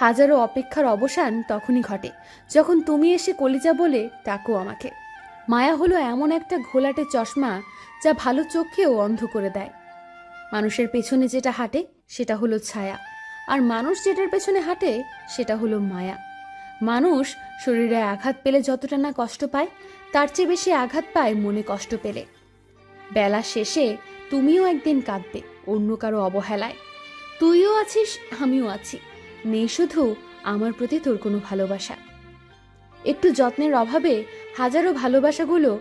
হাজারো অপেক্ষার অবসান তখনই ঘটে যখন তুমি এসে কলিজা বলে ডাকো আমাকে। মায়া হলো এমন একটা ঘোলাটে চশমা যা ভালো চোখকেও অন্ধ করে দেয়। মানুষের পেছনে যেটা হাঁটে সেটা হলো ছায়া, আর মানুষ যেটার পেছনে হাঁটে সেটা হলো মায়া। মানুষ শরীরে আঘাত পেলে যতটা না কষ্ট পায়, তার চেয়ে বেশি আঘাত পায় মনে কষ্ট পেলে। বেলা শেষে তুমিও একদিন কাঁদবে অন্য কারো অবহেলায়। তুইও আছিস, আমিও আছি, নেই শুধু আমার প্রতি তোর কোনো ভালোবাসা। একটু যত্নের অভাবে হাজারো ভালোবাসাগুলো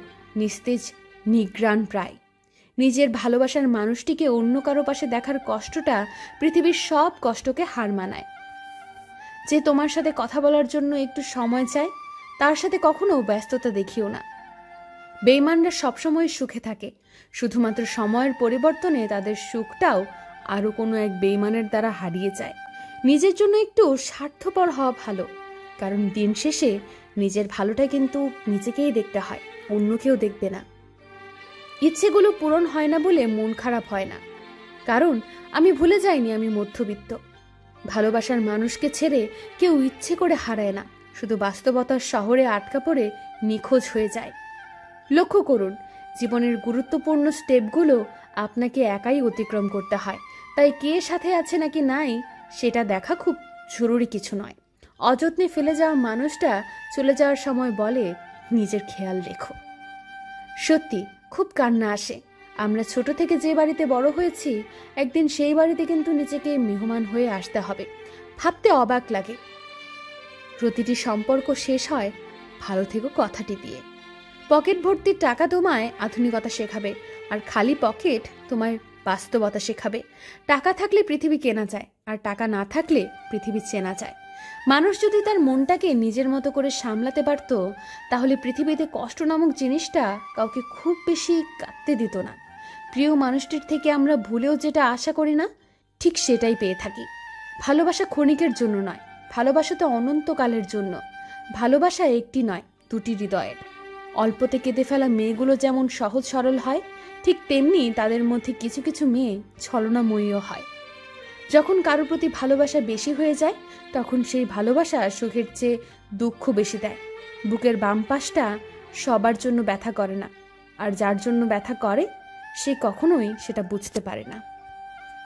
নিস্তেজ, নিগ্রাণ প্রায়। নিজের ভালোবাসার মানুষটিকে অন্য কারো পাশে দেখার কষ্টটা পৃথিবীর সব কষ্টকে হার মানায়। যে তোমার সাথে কথা বলার জন্য একটু সময় চায়, তার সাথে কখনো ব্যস্ততা দেখিও না। বেঈমানরা সবসময় সুখে থাকে, শুধুমাত্র সময়ের পরিবর্তনে তাদের সুখটাও আরো কোনো এক বেঈমানের দ্বারা হারিয়ে যায়। নিজের জন্য একটু স্বার্থপর হওয়া ভালো, কারণ দিন শেষে নিজের ভালোটা কিন্তু নিজেকেই দেখতে হয়, অন্য কেউ দেখবে না। ইচ্ছেগুলো পূরণ হয় না বলে মন খারাপ হয় না, কারণ আমি ভুলে যাইনি আমি মধ্যবিত্ত। ভালোবাসার মানুষকে ছেড়ে কেউ ইচ্ছে করে হারায় না, শুধু বাস্তবতার শহরে আটকা পড়ে নিখোঁজ হয়ে যায়। লক্ষ্য করুন, জীবনের গুরুত্বপূর্ণ স্টেপগুলো আপনাকে একাই অতিক্রম করতে হয়, তাই কে সাথে আছে নাকি নাই সেটা দেখা খুব জরুরি কিছু নয়। অযত্নে ফেলে যাওয়া মানুষটা চলে যাওয়ার সময় বলে, নিজের খেয়াল রেখো। সত্যি খুব কান্না আসে। আমরা ছোট থেকে যে বাড়িতে বড় হয়েছি, একদিন সেই বাড়িতে কিন্তু নিজেকে মেহমান হয়ে আসতে হবে। ভাবতে অবাক লাগে, প্রতিটি সম্পর্ক শেষ হয় ভালো থেকো কথাটি দিয়ে। পকেট ভর্তির টাকা তোমায় আধুনিকতা শেখাবে, আর খালি পকেট তোমায় বাস্তবতা শেখাবে। টাকা থাকলে পৃথিবী কেনা যায়, আর টাকা না থাকলে পৃথিবী চেনা যায়। মানুষ যদি তার মনটাকে নিজের মতো করে সামলাতে পারত, তাহলে পৃথিবীতে কষ্ট নামক জিনিসটা কাউকে খুব বেশি কাঁদতে দিত না। প্রিয় মানুষটির থেকে আমরা ভুলেও যেটা আশা করি না, ঠিক সেটাই পেয়ে থাকি। ভালোবাসা ক্ষণিকের জন্য নয়, ভালোবাসা তো অনন্তকালের জন্য। ভালোবাসা একটি নয়, দুটি হৃদয়ের। অল্পতে কেঁদে ফেলা মেয়েগুলো যেমন সহজ সরল হয়, ঠিক তেমনি তাদের মধ্যে কিছু কিছু মেয়ে ছলনাময়ীও হয়। যখন কারোর প্রতি ভালোবাসা বেশি হয়ে যায়, তখন সেই ভালোবাসা সুখের চেয়ে দুঃখ বেশি দেয়। বুকের বাম পাশটা সবার জন্য ব্যথা করে না, আর যার জন্য ব্যথা করে সে কখনোই সেটা বুঝতে পারে না।